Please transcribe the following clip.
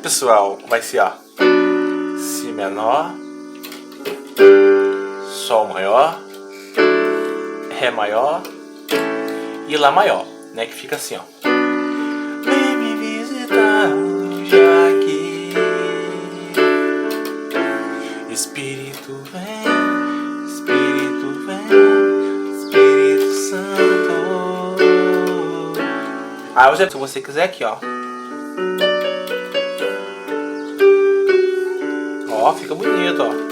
pessoal, vai ser, ó, Si menor, Sol maior, Ré maior e Lá maior, né? Que fica assim, ó. Vem me visitar já aqui, Espírito vem, Espírito vem, Espírito Santo. Aí se você quiser aqui, ó. Ó, fica bonito, ó.